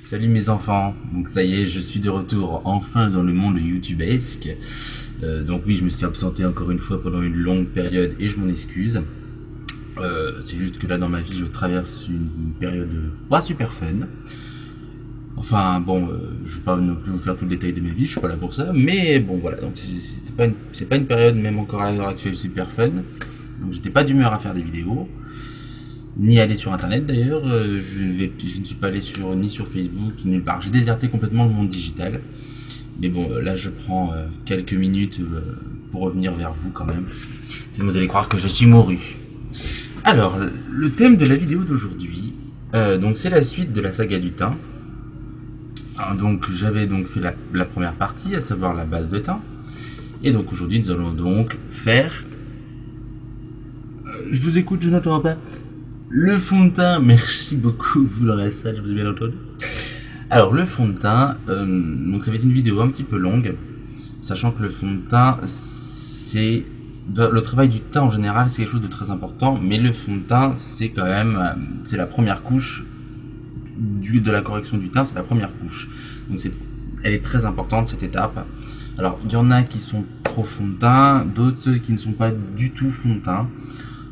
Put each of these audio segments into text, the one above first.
Salut mes enfants, donc ça y est, je suis de retour enfin dans le monde youtubesque. Donc oui, je me suis absenté encore une fois pendant une longue période et je m'en excuse. C'est juste que là dans ma vie je traverse une période pas super fun. Enfin bon, je vais pas non plus vous faire tout le détail de ma vie, je suis pas là pour ça, mais bon voilà, donc c'est pas une période même encore à l'heure actuelle super fun. Donc j'étais pas d'humeur à faire des vidéos ni aller sur internet d'ailleurs, je ne suis pas allé ni sur Facebook, ni nulle part. J'ai déserté complètement le monde digital. Mais bon, là je prends quelques minutes pour revenir vers vous quand même. Sinon vous allez croire que je suis mouru. Alors, le thème de la vidéo d'aujourd'hui, donc c'est la suite de la saga du thym. Alors, donc j'avais donc fait la première partie, à savoir la base de thym. Et donc aujourd'hui nous allons donc faire... je vous écoute, je n'entends pas. Le fond de teint, merci beaucoup, vous dans la salle, je vous ai bien entendu. Alors le fond de teint, donc ça va être une vidéo un petit peu longue, sachant que le fond de teint, c'est... Le travail du teint en général, c'est quelque chose de très important, mais le fond de teint, c'est quand même... c'est la première couche de la correction du teint, c'est la première couche. Donc elle est très importante cette étape. Alors il y en a qui sont trop fond de teint, d'autres qui ne sont pas du tout fond de teint.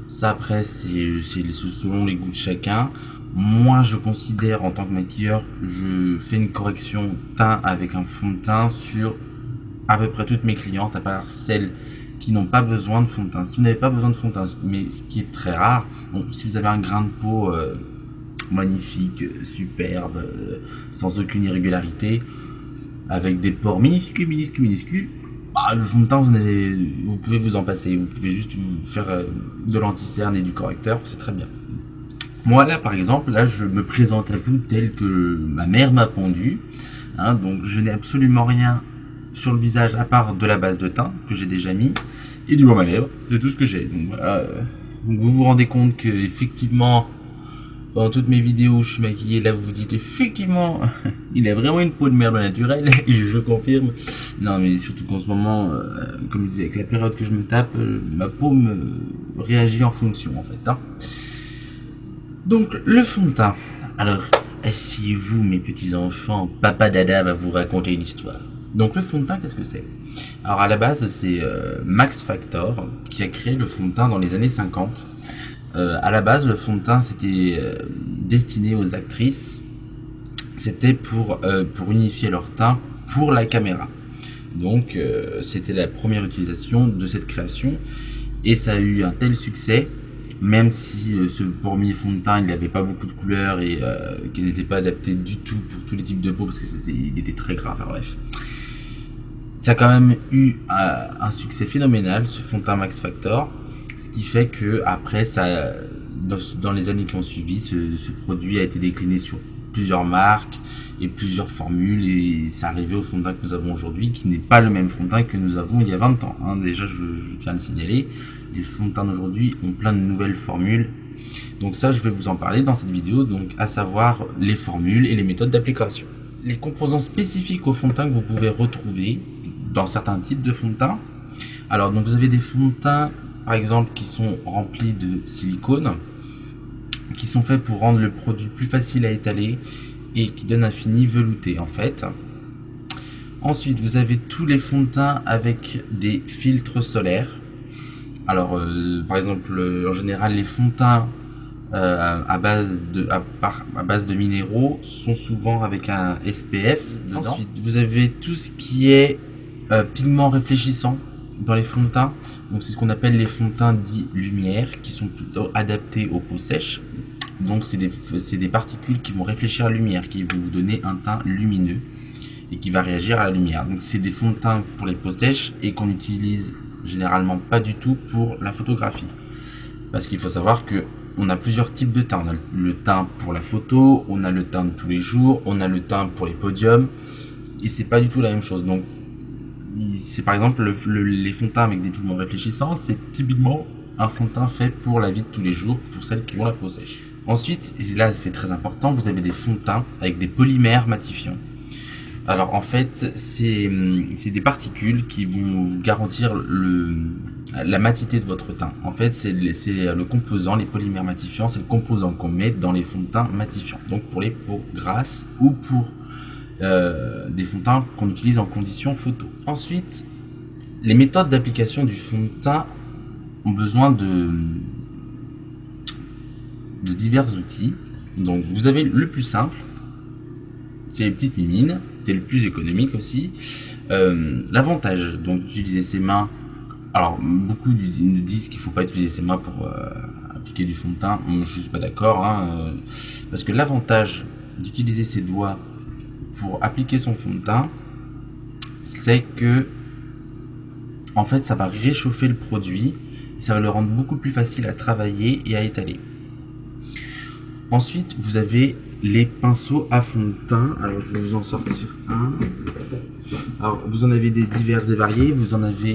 Ça après c'est selon les goûts de chacun. Moi je considère en tant que maquilleur, je fais une correction teint avec un fond de teint sur à peu près toutes mes clientes, à part celles qui n'ont pas besoin de fond de teint. Si vous n'avez pas besoin de fond de teint, mais ce qui est très rare, bon, si vous avez un grain de peau magnifique, superbe, sans aucune irrégularité, avec des pores minuscules, le fond de teint, vous pouvez vous en passer. Vous pouvez juste faire de l'anti-cerne et du correcteur, c'est très bien. Moi là par exemple, là je me présente à vous tel que ma mère m'a pondu. Donc je n'ai absolument rien sur le visage à part de la base de teint que j'ai déjà mis et du baume à lèvres, c'est tout ce que j'ai. Donc voilà, donc vous vous rendez compte que effectivement dans toutes mes vidéos je suis maquillé, là vous vous dites effectivement il a vraiment une peau de merde naturelle, et je confirme. Non mais surtout qu'en ce moment, comme je disais, avec la période que je me tape, ma peau me réagit en fonction en fait. Donc le fond de teint, alors asseyez-vous mes petits enfants, papa Dada va vous raconter une histoire. Donc le fond de teint, qu'est-ce que c'est? Alors à la base c'est Max Factor qui a créé le fond de teint dans les années 50. À la base, le fond de teint c'était destiné aux actrices. C'était pour unifier leur teint pour la caméra. Donc c'était la première utilisation de cette création et ça a eu un tel succès, même si ce premier fond de teint il n'avait pas beaucoup de couleurs et qu'il n'était pas adapté du tout pour tous les types de peau parce que il était très gras. Enfin, bref, ça a quand même eu un succès phénoménal ce fond de teint Max Factor. Ce qui fait que après ça, dans les années qui ont suivi, ce produit a été décliné sur plusieurs marques et plusieurs formules et c'est arrivé au fond de teint que nous avons aujourd'hui, qui n'est pas le même fond de teint que nous avons il y a 20 ans. Déjà je tiens à le signaler, les fonds de teint d'aujourd'hui ont plein de nouvelles formules. Donc ça je vais vous en parler dans cette vidéo, donc à savoir les formules et les méthodes d'application. Les composants spécifiques au fond de teint que vous pouvez retrouver dans certains types de fonds de teint. Alors donc vous avez des fonds de teint par exemple qui sont remplis de silicone, qui sont faits pour rendre le produit plus facile à étaler et qui donnent un fini velouté en fait. Ensuite vous avez tous les fonds de teint avec des filtres solaires. Alors par exemple en général les fonds de teint à base de minéraux sont souvent avec un SPF dedans. Ensuite vous avez tout ce qui est pigments réfléchissants dans les fonds de teint. Donc c'est ce qu'on appelle les fonds de teint dits lumière, qui sont plutôt adaptés aux peaux sèches. Donc c'est des particules qui vont réfléchir à la lumière, qui vont vous donner un teint lumineux et qui va réagir à la lumière. Donc c'est des fonds de teint pour les peaux sèches et qu'on utilise généralement pas du tout pour la photographie. Parce qu'il faut savoir que on a plusieurs types de teint. On a le teint pour la photo, on a le teint de tous les jours, on a le teint pour les podiums, et c'est pas du tout la même chose. Donc c'est par exemple les fonds de teint avec des pigments réfléchissants, c'est typiquement un fond de teint fait pour la vie de tous les jours, pour celles qui ont la peau sèche. Ensuite, et là c'est très important, vous avez des fonds de teint avec des polymères matifiants. Alors en fait, c'est des particules qui vont garantir la matité de votre teint. En fait, c'est le composant, les polymères matifiants, c'est le composant qu'on met dans les fonds de teint matifiants. Donc pour les peaux grasses ou pour des fonds de teint qu'on utilise en conditions photo. Ensuite, les méthodes d'application du fond de teint ont besoin de divers outils. Donc vous avez le plus simple, c'est les petites mimines, c'est le plus économique aussi. L'avantage donc d'utiliser ses mains, alors beaucoup nous disent qu'il ne faut pas utiliser ses mains pour appliquer du fond de teint. Moi, je ne suis pas d'accord, hein, parce que l'avantage d'utiliser ses doigts pour appliquer son fond de teint, c'est que en fait ça va réchauffer le produit, ça va le rendre beaucoup plus facile à travailler et à étaler. Ensuite vous avez les pinceaux à fond de teint. Alors je vais vous en sortir un. Alors vous en avez des divers et variés, vous en avez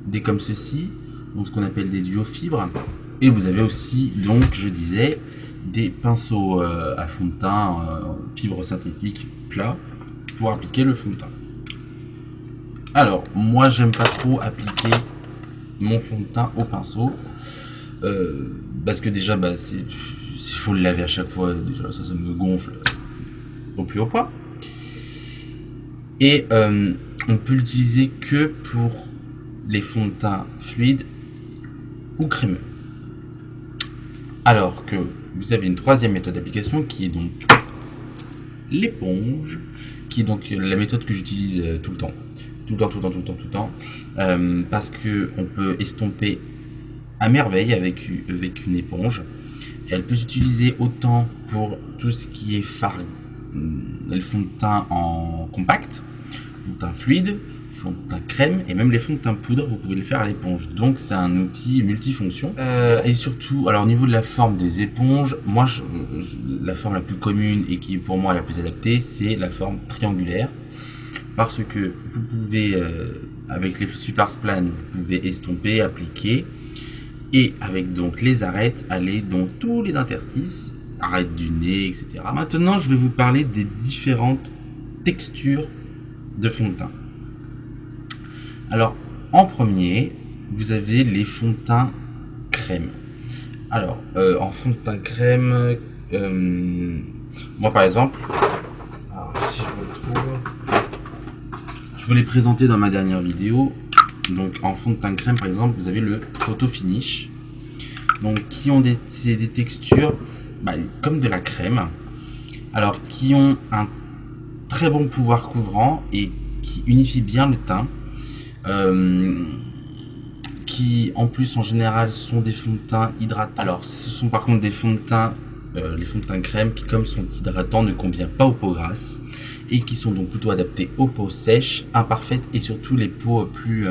des comme ceci, donc ce qu'on appelle des duofibres, et vous avez aussi, donc je disais, des pinceaux à fond de teint fibres synthétiques plats pour appliquer le fond de teint. Alors moi j'aime pas trop appliquer mon fond de teint au pinceau parce que déjà il faut le laver à chaque fois, déjà ça me gonfle au plus haut point, et on peut l'utiliser que pour les fonds de teint fluides ou crémeux. Alors que vous avez une troisième méthode d'application qui est donc l'éponge, qui est donc la méthode que j'utilise tout le temps, parce que on peut estomper à merveille avec une éponge. Elle peut s'utiliser autant pour tout ce qui est le fond de teint en compact, fond de teint fluide, fond de teint crème, et même les fonds de teint poudre, vous pouvez le faire à l'éponge. Donc c'est un outil multifonction. Et surtout, alors au niveau de la forme des éponges, moi la forme la plus commune et qui pour moi la plus adaptée, c'est la forme triangulaire, parce que vous pouvez avec les super splans, vous pouvez estomper, appliquer, et avec donc les arêtes, aller dans tous les interstices, arêtes du nez, etc. Maintenant, je vais vous parler des différentes textures de fond de teint. Alors, en premier, vous avez les fonds de teint crème. Alors, en fond de teint crème, moi par exemple, alors, si je vous le trouve, je vous l'ai présenté dans ma dernière vidéo. Donc en fond de teint crème par exemple, vous avez le photo finish, donc qui ont des textures comme de la crème, alors qui ont un très bon pouvoir couvrant et qui unifient bien le teint, qui en plus en général sont des fonds de teint hydratants. Alors ce sont par contre des fonds de teint, les fonds de teint crème qui comme sont hydratants ne conviennent pas aux peaux grasses, et qui sont donc plutôt adaptés aux peaux sèches, imparfaites et surtout les peaux plus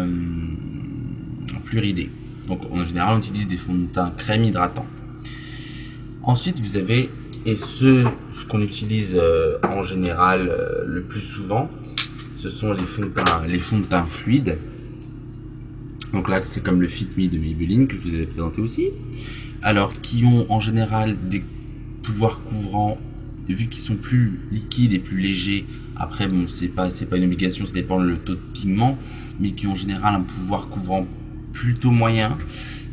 ridées. Donc en général on utilise des fonds de teint crème hydratants. Ensuite vous avez, et ce qu'on utilise en général le plus souvent, ce sont les fonds de teint fluides. Donc là c'est comme le Fit Me de Maybelline que je vous avais présenté aussi. Alors qui ont en général des pouvoirs couvrants, vu qu'ils sont plus liquides et plus légers. Après bon, c'est pas une obligation, ça dépend le taux de pigment, mais qui ont en général un pouvoir couvrant plutôt moyen,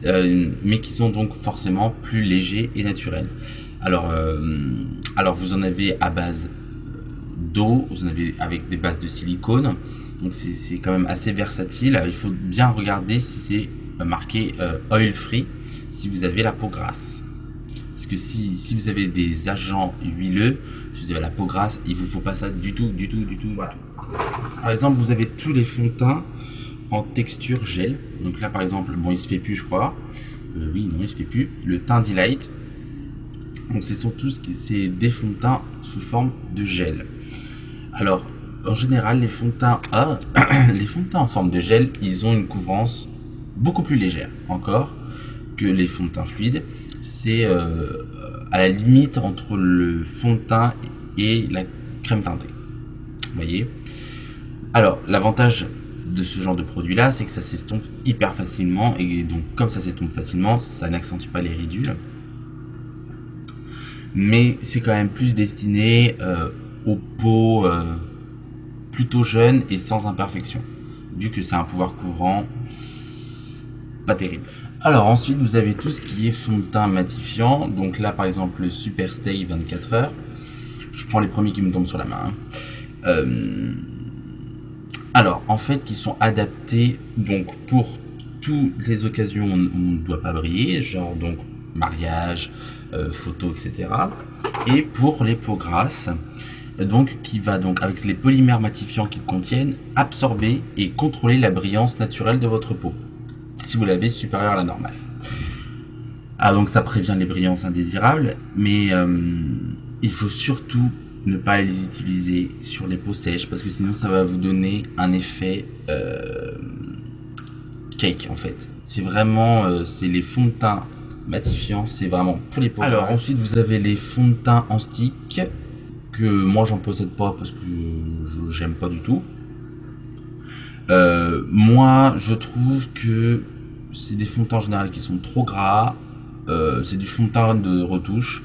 mais qui sont donc forcément plus légers et naturels. Alors vous en avez à base d'eau, vous en avez avec des bases de silicone, donc c'est quand même assez versatile. Il faut bien regarder si c'est marqué oil free, si vous avez la peau grasse. Parce que si vous avez des agents huileux, si vous avez la peau grasse, il ne vous faut pas ça du tout. Voilà. Par exemple, vous avez tous les fonds de teint en texture gel. Donc là, par exemple, bon, il se fait plus, je crois. Oui, non, il se fait plus. Le teint Delight. Donc, ce sont tous des fonds de teint sous forme de gel. Alors, en général, les fonds de teint en forme de gel, ils ont une couvrance beaucoup plus légère encore que les fonds de teint fluides. C'est à la limite entre le fond de teint et la crème teintée. Vous voyez. Alors l'avantage de ce genre de produit là, c'est que ça s'estompe hyper facilement, et donc comme ça s'estompe facilement, ça n'accentue pas les ridules. Mais c'est quand même plus destiné aux peaux plutôt jeunes et sans imperfection, vu que c'est un pouvoir couvrant pas terrible. Alors ensuite vous avez tout ce qui est fond de teint matifiant, donc là par exemple le Super Stay 24 heures, je prends les premiers qui me tombent sur la main. Alors en fait qui sont adaptés donc pour toutes les occasions où on ne doit pas briller, genre donc mariage, photo, etc. Et pour les peaux grasses, donc qui va donc avec les polymères matifiants qu'ils contiennent absorber et contrôler la brillance naturelle de votre peau si vous l'avez supérieure à la normale. Ah donc ça prévient les brillances indésirables, mais il faut surtout ne pas les utiliser sur les peaux sèches parce que sinon ça va vous donner un effet cake en fait. C'est vraiment c'est les fonds de teint matifiants, c'est vraiment pour les peaux. Alors ensuite vous avez les fonds de teint en stick que moi j'en possède pas parce que j'aime pas du tout. Moi je trouve que c'est des fonds de teint en général qui sont trop gras, c'est du fond de teint de retouche.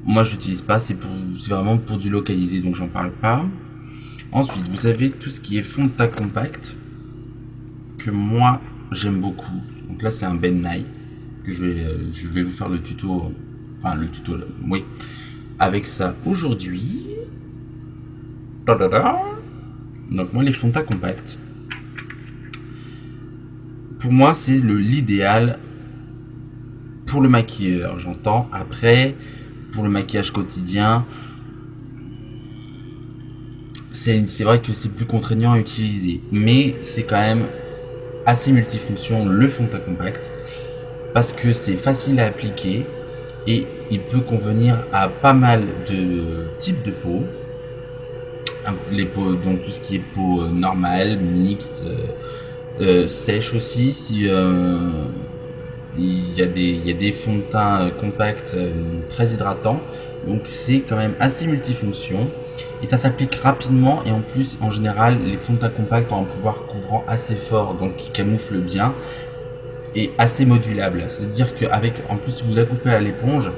Moi je l'utilise pas, c'est vraiment pour du localisé donc j'en parle pas. Ensuite vous avez tout ce qui est fond de teint compact que moi j'aime beaucoup. Donc là c'est un Ben Nye que je vais vous faire le tuto, enfin le tuto là, oui, avec ça aujourd'hui. Donc moi les fonds de teint compacts, pour moi c'est l'idéal pour le maquilleur, j'entends. Après pour le maquillage quotidien c'est vrai que c'est plus contraignant à utiliser, mais c'est quand même assez multifonction le fond de teint compact parce que c'est facile à appliquer et il peut convenir à pas mal de types de peau. Les peaux, donc tout ce qui est peau normale, mixte, sèche aussi, si il y a des fonds de teint compacts très hydratants, donc c'est quand même assez multifonction et ça s'applique rapidement. Et en plus en général les fonds de teint compacts ont un pouvoir couvrant assez fort, donc qui camoufle bien et assez modulable, c'est à dire qu'avec, en plus si vous la coupez à l'éponge,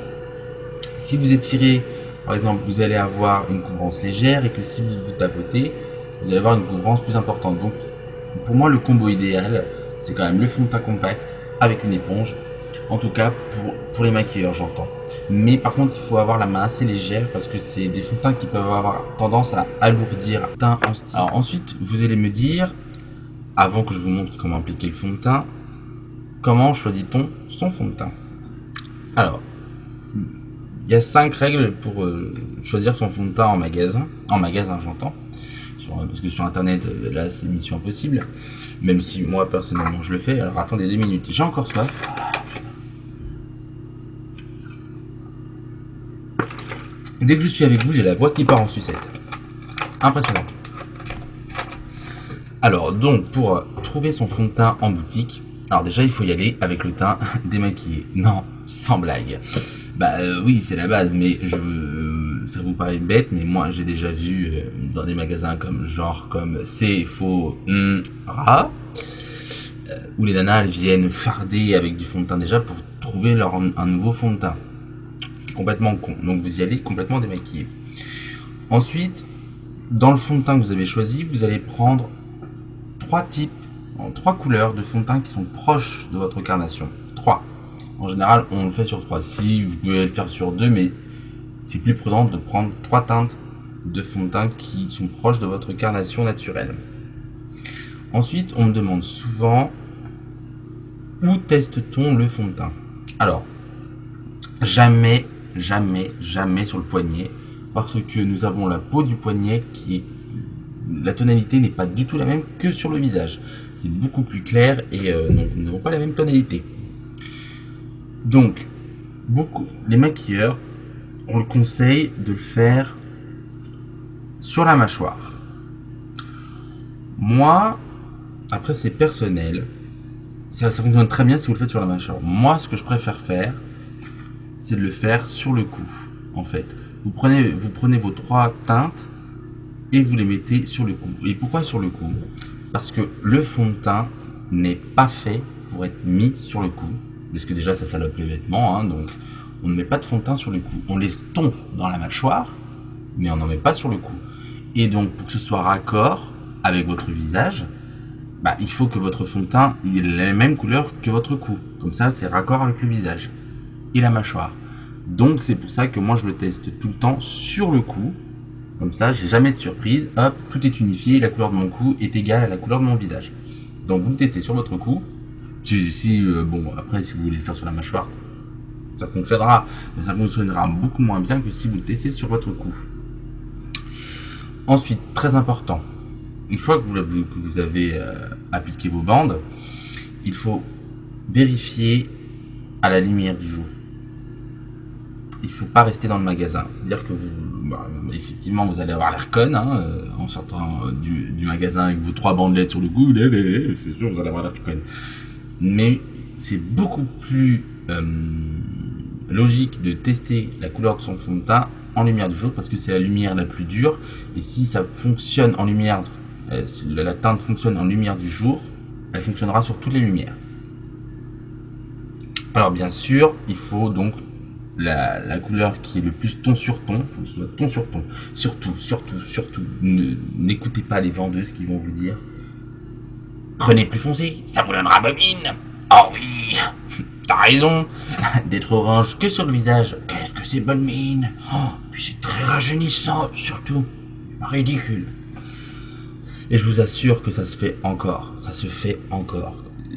si vous étirez par exemple vous allez avoir une couvrance légère, et que si vous tapotez vous allez avoir une couvrance plus importante. Donc pour moi le combo idéal c'est quand même le fond de teint compact avec une éponge, en tout cas pour les maquilleurs j'entends. Mais par contre il faut avoir la main assez légère parce que c'est des fonds de teint qui peuvent avoir tendance à alourdir le teint en style. Alors ensuite vous allez me dire, avant que je vous montre comment appliquer le fond de teint, comment choisit-on son fond de teint? Alors il y a 5 règles pour choisir son fond de teint en magasin j'entends, parce que sur internet là c'est mission impossible, même si moi personnellement je le fais. Alors attendez 2 minutes, j'ai encore soif. Dès que je suis avec vous j'ai la voix qui part en sucette, impressionnant. Alors donc pour trouver son fond de teint en boutique, alors déjà il faut y aller avec le teint démaquillé, non sans blague. Bah oui c'est la base, mais ça vous paraît bête, mais moi j'ai déjà vu dans des magasins comme Sephora où les nanas elles viennent farder avec du fond de teint déjà pour trouver un nouveau fond de teint. C'est complètement con, donc vous y allez complètement démaquillé. Ensuite dans le fond de teint que vous avez choisi, vous allez prendre 3 couleurs de fond de teint qui sont proches de votre carnation. 3. En général, on le fait sur 3. Si vous pouvez le faire sur 2, mais c'est plus prudent de prendre 3 teintes de fond de teint qui sont proches de votre carnation naturelle. Ensuite, on me demande souvent où teste-t-on le fond de teint. Alors, jamais sur le poignet, parce que nous avons la peau du poignet qui est, la tonalité n'est pas du tout la même que sur le visage. C'est beaucoup plus clair et nous n'avons pas la même tonalité. Donc, les maquilleurs, on le conseille de le faire sur la mâchoire. Moi, après c'est personnel, ça fonctionne très bien si vous le faites sur la mâchoire. Moi, ce que je préfère faire, c'est de le faire sur le cou. En fait, vous prenez vos 3 teintes et vous les mettez sur le cou. Et pourquoi sur le cou? Parce que le fond de teint n'est pas fait pour être mis sur le cou. Parce que déjà ça salope les vêtements, hein, donc on ne met pas de fond de teint sur le cou. On les tombe dans la mâchoire, mais on n'en met pas sur le cou. Et donc pour que ce soit raccord avec votre visage, bah, il faut que votre fond de teint ait la même couleur que votre cou. Comme ça, c'est raccord avec le visage et la mâchoire. Donc c'est pour ça que moi je le teste tout le temps sur le cou. Comme ça, j'ai jamais de surprise. Hop, tout est unifié, la couleur de mon cou est égale à la couleur de mon visage. Donc vous le testez sur votre cou. Bon, après, si vous voulez le faire sur la mâchoire, ça fonctionnera. Mais ça fonctionnera beaucoup moins bien que si vous le testez sur votre cou. Ensuite, très important, une fois que vous avez appliqué vos bandes, il faut vérifier à la lumière du jour. Il ne faut pas rester dans le magasin. C'est-à-dire que effectivement, vous allez avoir l'air con en sortant du magasin avec vos 3 bandelettes sur le cou. C'est sûr, vous allez avoir l'air con. Mais c'est beaucoup plus logique de tester la couleur de son fond de teint en lumière du jour parce que c'est la lumière la plus dure. Et si ça fonctionne en lumière, la teinte fonctionne en lumière du jour, elle fonctionnera sur toutes les lumières. Alors bien sûr, il faut donc la couleur qui est le plus ton sur ton, il faut que ce soit ton sur ton. Surtout, n'écoutez pas les vendeuses qui vont vous dire prenez plus foncé, ça vous donnera bobine. Oh oui, t'as raison, d'être orange que sur le visage, qu'est-ce que c'est bonne mine. Oh, puis c'est très rajeunissant, surtout, ridicule. Et je vous assure que ça se fait encore,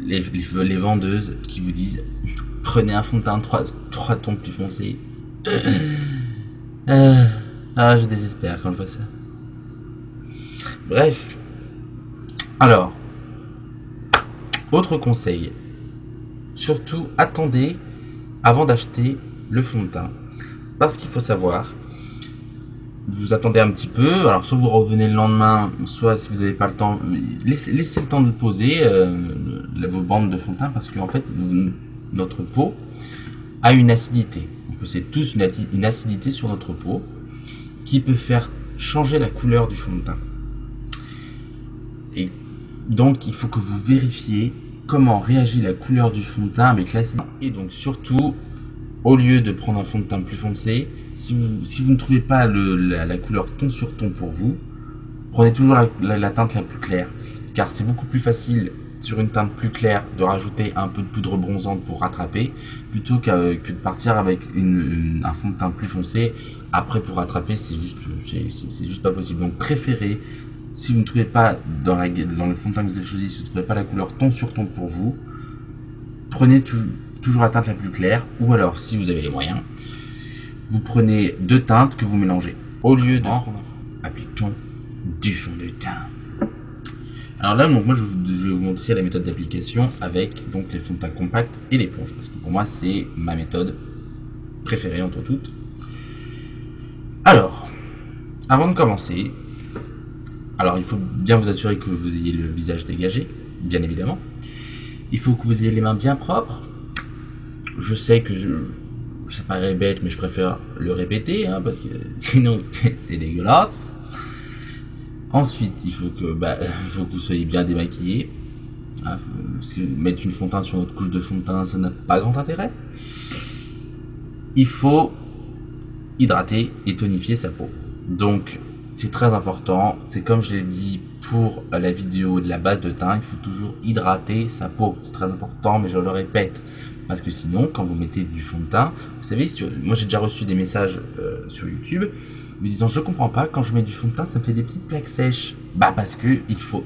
Les vendeuses qui vous disent prenez un fond de teint 3 tons plus foncé. Je désespère quand je vois ça. Bref. Alors, autre conseil. Surtout, attendez avant d'acheter le fond de teint. Parce qu'il faut savoir, vous attendez un petit peu, alors soit vous revenez le lendemain, soit si vous n'avez pas le temps, laissez le temps de le poser, vos bandes de fond de teint, parce qu'en fait, notre peau a une acidité. On possède tous une acidité sur notre peau qui peut faire changer la couleur du fond de teint. Et donc, il faut que vous vérifiez comment réagit la couleur du fond de teint avec l'acidité. Et donc, surtout, au lieu de prendre un fond de teint plus foncé, si vous ne trouvez pas la couleur ton sur ton pour vous, prenez toujours la teinte la plus claire. Car c'est beaucoup plus facile sur une teinte plus claire de rajouter un peu de poudre bronzante pour rattraper, plutôt que de partir avec un fond de teint plus foncé. Après, pour rattraper, c'est juste pas possible. Donc préférez, si vous ne trouvez pas dans le fond de teint que vous avez choisi, si vous ne trouvez pas la couleur ton sur ton pour vous, prenez toujours la teinte la plus claire, ou alors si vous avez les moyens, vous prenez 2 teintes que vous mélangez. Au lieu de appliquons du fond de teint. Alors là, donc moi je vais vous montrer la méthode d'application avec donc les fonds de teint compacts et l'éponge, parce que pour moi c'est ma méthode préférée entre toutes. Alors, avant de commencer, alors il faut bien vous assurer que vous ayez le visage dégagé, bien évidemment. Il faut que vous ayez les mains bien propres. Je sais que ça paraît bête, mais je préfère le répéter, parce que sinon c'est dégueulasse. Ensuite, il faut que vous soyez bien démaquillé. Parce que mettre une fond de teint sur notre couche de fond de teint, ça n'a pas grand intérêt. Il faut hydrater et tonifier sa peau. Donc, c'est très important. C'est comme je l'ai dit pour la vidéo de la base de teint, il faut toujours hydrater sa peau. C'est très important, mais je le répète. Parce que sinon, quand vous mettez du fond de teint, vous savez, moi j'ai déjà reçu des messages sur YouTube me disant je comprends pas, quand je mets du fond de teint, ça me fait des petites plaques sèches. Parce que il faut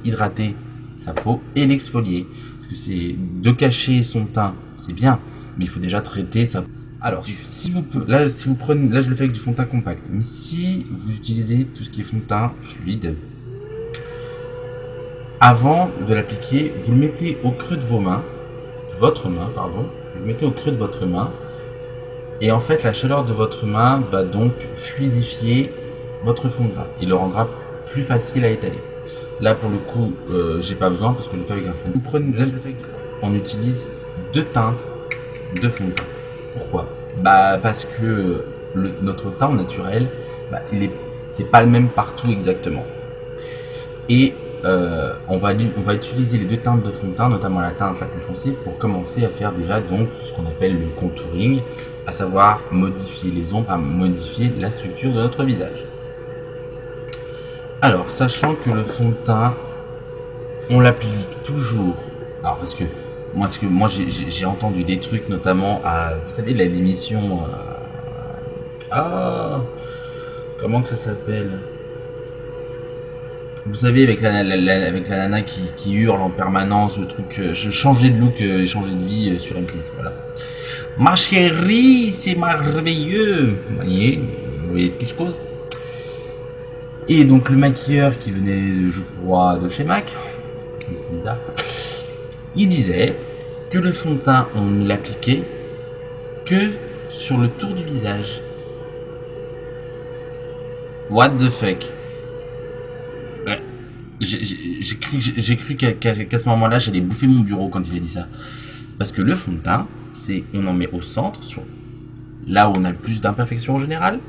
hydrater sa peau et l'exfolier. Parce que c'est de cacher son teint, c'est bien, mais il faut déjà traiter sa peau. Alors, là je le fais avec du fond de teint compact, mais si vous utilisez tout ce qui est fond de teint fluide, avant de l'appliquer, vous le mettez au creux de vous le mettez au creux de votre main, et en fait la chaleur de votre main va donc fluidifier votre fond de teint et le rendra plus facile à étaler. Là pour le coup, j'ai pas besoin parce que je le fais avec un fond. On utilise 2 teintes de fond de teint. Pourquoi? Parce que notre teint naturel, c'est pas le même partout exactement. Et on va utiliser les 2 teintes de fond de teint, notamment la teinte la plus foncée, pour commencer à faire déjà donc ce qu'on appelle le contouring, à savoir modifier les ombres, à modifier la structure de notre visage. Alors, sachant que le fond de teint, on l'applique toujours. Alors parce que moi j'ai entendu des trucs notamment à, vous savez, l'émission comment que ça s'appelle, vous savez, avec avec la nana qui hurle en permanence, le truc, je changeais de look, changer de vie sur M6, voilà. Ma chérie, c'est merveilleux. Vous voyez quelque chose. Et donc le maquilleur qui venait, je crois, de chez MAC, il disait que le fond de teint, on ne l'appliquait que sur le tour du visage. What the fuck? Ouais. J'ai cru qu'à ce moment-là, j'allais bouffer mon bureau quand il a dit ça. Parce que le fond de teint, c'est, on en met au centre, sur là où on a le plus d'imperfections en général,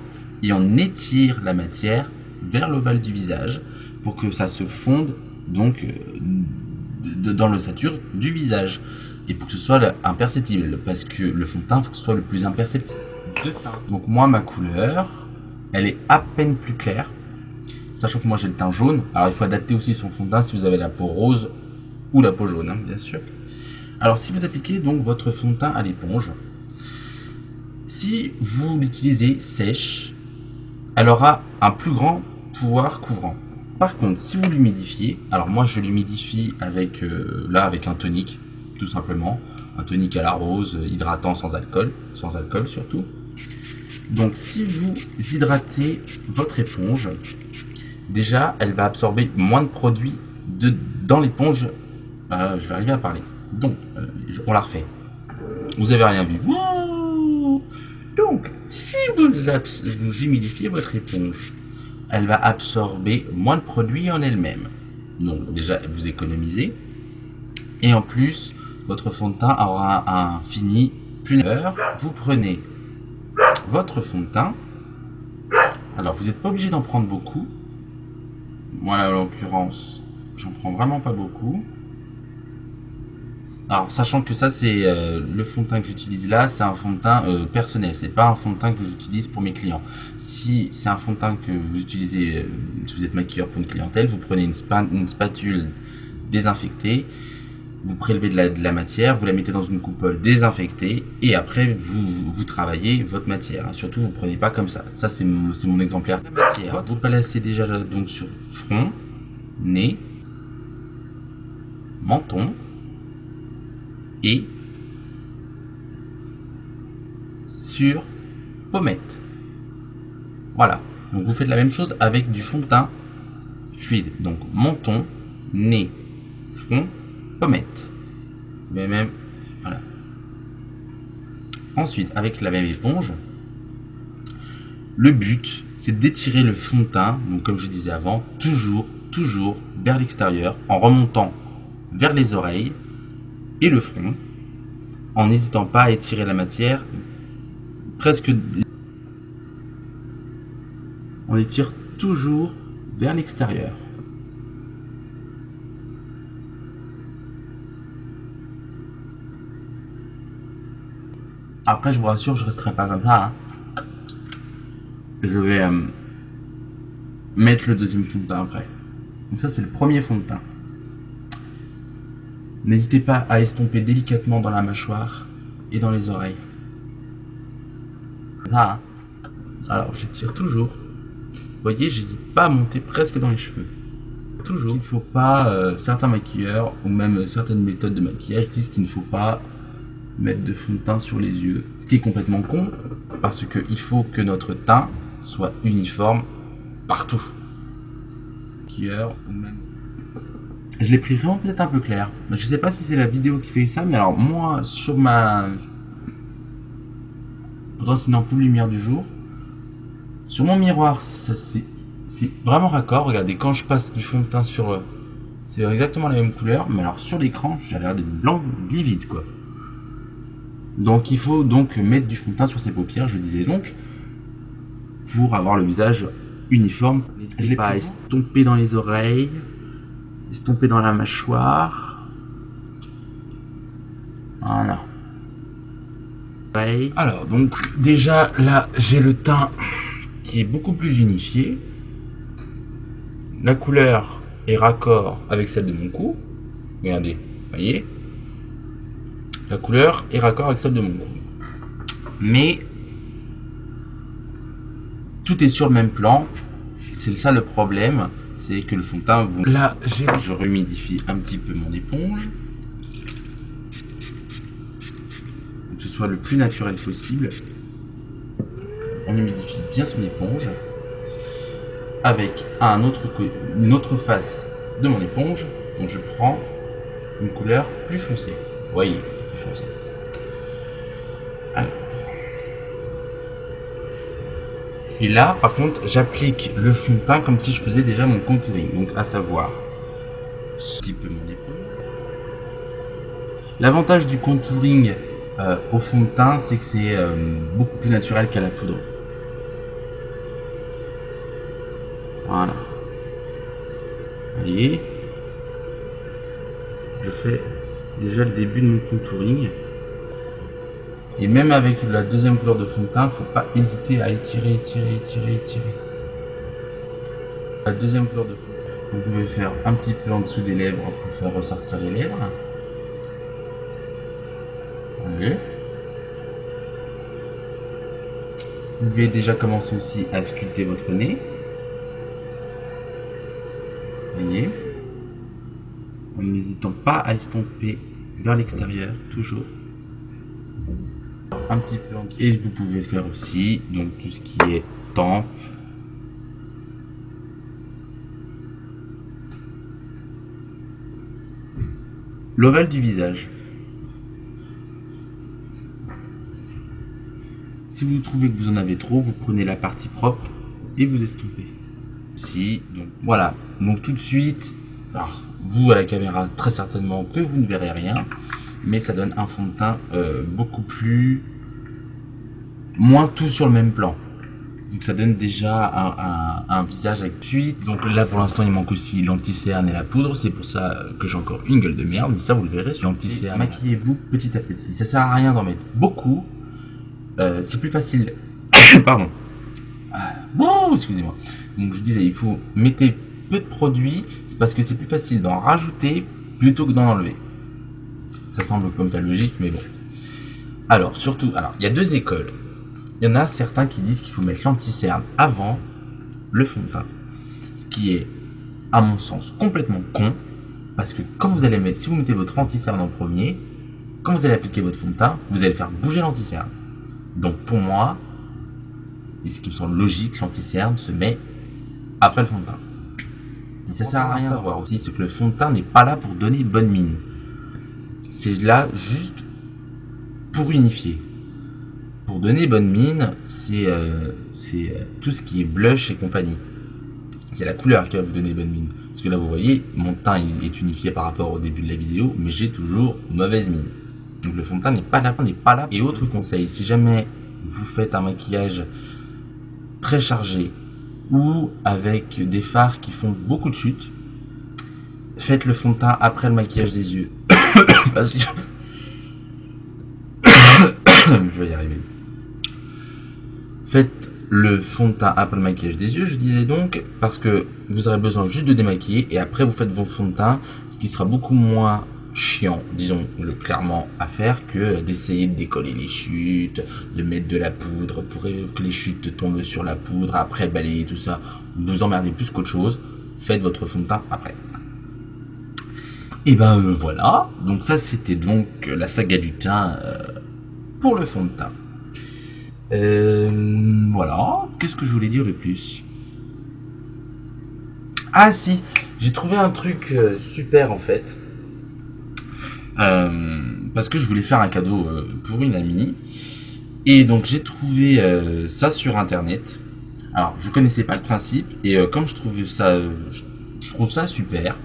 et on étire la matière vers l'ovale du visage pour que ça se fonde donc dans l'ossature du visage et pour que ce soit imperceptible, parce que le fond de teint faut que ce soit le plus imperceptible de teint. Donc moi, ma couleur, elle est à peine plus claire, sachant que moi j'ai le teint jaune. Alors il faut adapter aussi son fond de teint si vous avez la peau rose ou la peau jaune, hein, bien sûr. Alors si vous appliquez donc votre fond de teint à l'éponge, si vous l'utilisez sèche, elle aura un plus grand pouvoir couvrant. Par contre, si vous l'humidifiez, alors moi je l'humidifie avec avec un tonique, tout simplement, un tonique à la rose, hydratant sans alcool surtout. Donc si vous hydratez votre éponge, déjà elle va absorber moins de produits dans l'éponge. Je vais arriver à parler. Donc on la refait. Vous avez rien vu. Donc si vous humidifiez votre éponge, elle va absorber moins de produits en elle-même. Donc déjà, vous économisez. Et en plus, votre fond de teint aura un fini plus neutre. Vous prenez votre fond de teint. Alors, vous n'êtes pas obligé d'en prendre beaucoup. Moi, en l'occurrence, j'en prends vraiment pas beaucoup. Alors, sachant que ça, c'est le fond de teint que j'utilise là, c'est un fond de teint personnel. C'est pas un fond de teint que j'utilise pour mes clients. Si c'est un fond de teint que vous utilisez, si vous êtes maquilleur pour une clientèle, vous prenez une spatule désinfectée, vous prélevez de la matière, vous la mettez dans une coupole désinfectée, et après vous travaillez votre matière. Surtout, vous prenez pas comme ça. Ça, c'est mon exemplaire de matière. Vous placez déjà là, donc sur front, nez, menton, et sur pommette. Voilà. Donc vous faites la même chose avec du fond de teint fluide. Donc menton, nez, front, pommette. Mais même, voilà. Ensuite, avec la même éponge, le but, c'est d'étirer le fond de teint, donc comme je disais avant, toujours vers l'extérieur, en remontant vers les oreilles et le front, en n'hésitant pas à étirer la matière presque. On étire toujours vers l'extérieur. Après, je vous rassure, je resterai pas comme ça. Hein. Je vais mettre le deuxième fond de teint après. Donc ça, c'est le premier fond de teint. N'hésitez pas à estomper délicatement dans la mâchoire et dans les oreilles. Là, hein. Alors j'étire toujours. Vous voyez, j'hésite pas à monter presque dans les cheveux. Toujours. Il ne faut pas, certains maquilleurs ou même certaines méthodes de maquillage disent qu'il ne faut pas mettre de fond de teint sur les yeux. Ce qui est complètement con, parce qu'il faut que notre teint soit uniforme partout. Maquilleur ou même... Je l'ai pris vraiment peut-être un peu clair. Je sais pas si c'est la vidéo qui fait ça, mais alors moi, sur ma... Pourtant, c'est une ampoule lumière du jour. Sur mon miroir, c'est vraiment raccord. Regardez, quand je passe du fond de teint sur... c'est exactement la même couleur, mais alors sur l'écran, j'ai l'air d'être blanc, livide, quoi. Donc il faut donc mettre du fond de teint sur ses paupières, je disais donc, pour avoir le visage uniforme. Je l'ai pas estompé dans les oreilles. Estomper dans la mâchoire. Voilà. Alors donc déjà là j'ai le teint qui est beaucoup plus unifié. La couleur est raccord avec celle de mon cou. Regardez, voyez, la couleur est raccord avec celle de mon groupe. Mais tout est sur le même plan. C'est ça le problème, c'est que le fond de teint, là, je remidifie un petit peu mon éponge. Pour que ce soit le plus naturel possible. On humidifie bien son éponge. Avec une autre face de mon éponge. Donc je prends une couleur plus foncée. Vous voyez, c'est plus foncé. Alors. Et là, par contre, j'applique le fond de teint comme si je faisais déjà mon contouring. Donc, à savoir, un petit peu mon épaule. L'avantage du contouring au fond de teint, c'est que c'est beaucoup plus naturel qu'à la poudre. Voilà. Vous voyez, je fais déjà le début de mon contouring. Et même avec la deuxième couleur de fond de teint, faut pas hésiter à étirer. La deuxième couleur de fond de teint, vous pouvez faire un petit peu en dessous des lèvres pour faire ressortir les lèvres. Allez. Vous pouvez déjà commencer aussi à sculpter votre nez. Voyez. En n'hésitant pas à estomper vers l'extérieur, toujours. Un petit peu en dessous. Et vous pouvez faire aussi donc tout ce qui est tempe, l'ovale du visage. Si vous trouvez que vous en avez trop, vous prenez la partie propre et vous estompez. Si, donc voilà. Donc tout de suite, alors, vous à la caméra très certainement que vous ne verrez rien, mais ça donne un fond de teint beaucoup plus moins tout sur le même plan. Donc ça donne déjà un visage avec suite. Donc là pour l'instant il manque aussi l'anti-cerne et la poudre. C'est pour ça que j'ai encore une gueule de merde. Mais ça vous le verrez sur l'anti-cerne. Maquillez-vous petit à petit. Ça sert à rien d'en mettre beaucoup. C'est plus facile. Pardon. Bon, excusez-moi. Donc je disais, il faut mettre peu de produits. C'est parce que c'est plus facile d'en rajouter plutôt que d'en enlever. Ça semble comme ça logique, mais bon. Alors surtout, il y a deux écoles. Il y en a certains qui disent qu'il faut mettre l'anti-cerne avant le fond de teint. Ce qui est, à mon sens, complètement con. Parce que quand vous allez mettre, si vous mettez votre anti-cerne en premier, quand vous allez appliquer votre fond de teint, vous allez faire bouger l'anti-cerne. Donc pour moi, et ce qui me semble logique, l'anti-cerne se met après le fond de teint. Et ça sert à rien à savoir aussi, c'est que le fond de teint n'est pas là pour donner bonne mine. C'est là juste pour unifier. Pour donner bonne mine, c'est tout ce qui est blush et compagnie. C'est la couleur qui va vous donner bonne mine. Parce que là, vous voyez, mon teint est unifié par rapport au début de la vidéo, mais j'ai toujours mauvaise mine. Donc le fond de teint n'est pas là. Et autre conseil, si jamais vous faites un maquillage très chargé ou avec des fards qui font beaucoup de chutes, faites le fond de teint après le maquillage des yeux. Parce que... je vais y arriver. Faites le fond de teint après le maquillage des yeux, je disais donc, parce que vous aurez besoin juste de démaquiller et après vous faites vos fonds de teint, ce qui sera beaucoup moins chiant, disons-le clairement, à faire que d'essayer de décoller les chutes, de mettre de la poudre pour que les chutes tombent sur la poudre, après balayer tout ça. Vous emmerdez plus qu'autre chose, faites votre fond de teint après. Et ben voilà, donc ça c'était donc la saga du teint pour le fond de teint. Voilà, qu'est-ce que je voulais dire de plus? Ah si, j'ai trouvé un truc super en fait. Parce que je voulais faire un cadeau pour une amie. Et donc j'ai trouvé ça sur internet. Alors je connaissais pas le principe. Et comme je trouve ça super.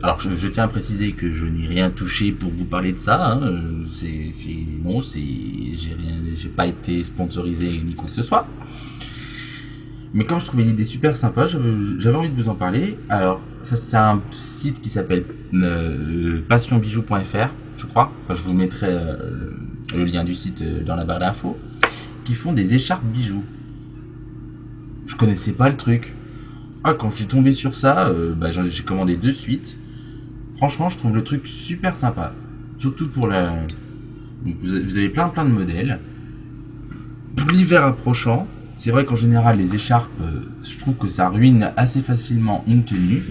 Alors je tiens à préciser que je n'ai rien touché pour vous parler de ça. Hein. J'ai pas été sponsorisé ni quoi que ce soit. Mais comme je trouvais l'idée super sympa, j'avais envie de vous en parler. Alors ça c'est un site qui s'appelle passionbijou.fr, je crois. Enfin, je vous mettrai le lien du site dans la barre d'infos. Qui font des écharpes bijoux. Je connaissais pas le truc. Ah, quand je suis tombé sur ça, j'ai commandé de suite. Franchement, je trouve le truc super sympa. Surtout pour la... Donc, vous avez plein de modèles. Pour l'hiver approchant, c'est vrai qu'en général, les écharpes, je trouve que ça ruine assez facilement une tenue.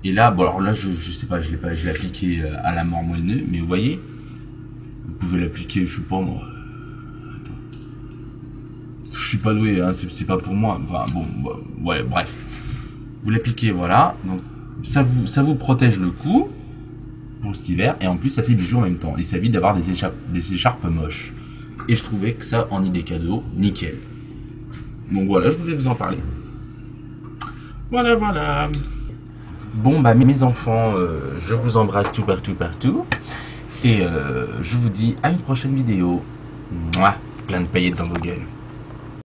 Et là, bon alors là, je sais pas, je l'ai appliqué à la mort moelleux, mais vous voyez, vous pouvez l'appliquer, je sais pas moi. Attends. Je suis pas doué, hein, c'est pas pour moi. Enfin, bon, ouais, bref. Vous l'appliquez, voilà. Donc, ça vous protège le cou pour cet hiver, et en plus, ça fait bijou en même temps. Et ça évite d'avoir des écharpes moches. Et je trouvais que ça, en idée cadeau, nickel. Donc voilà, je voulais vous en parler. Voilà. Bon bah mes enfants, je vous embrasse tout partout. Et je vous dis à une prochaine vidéo. Mouah, plein de paillettes dans vos gueules.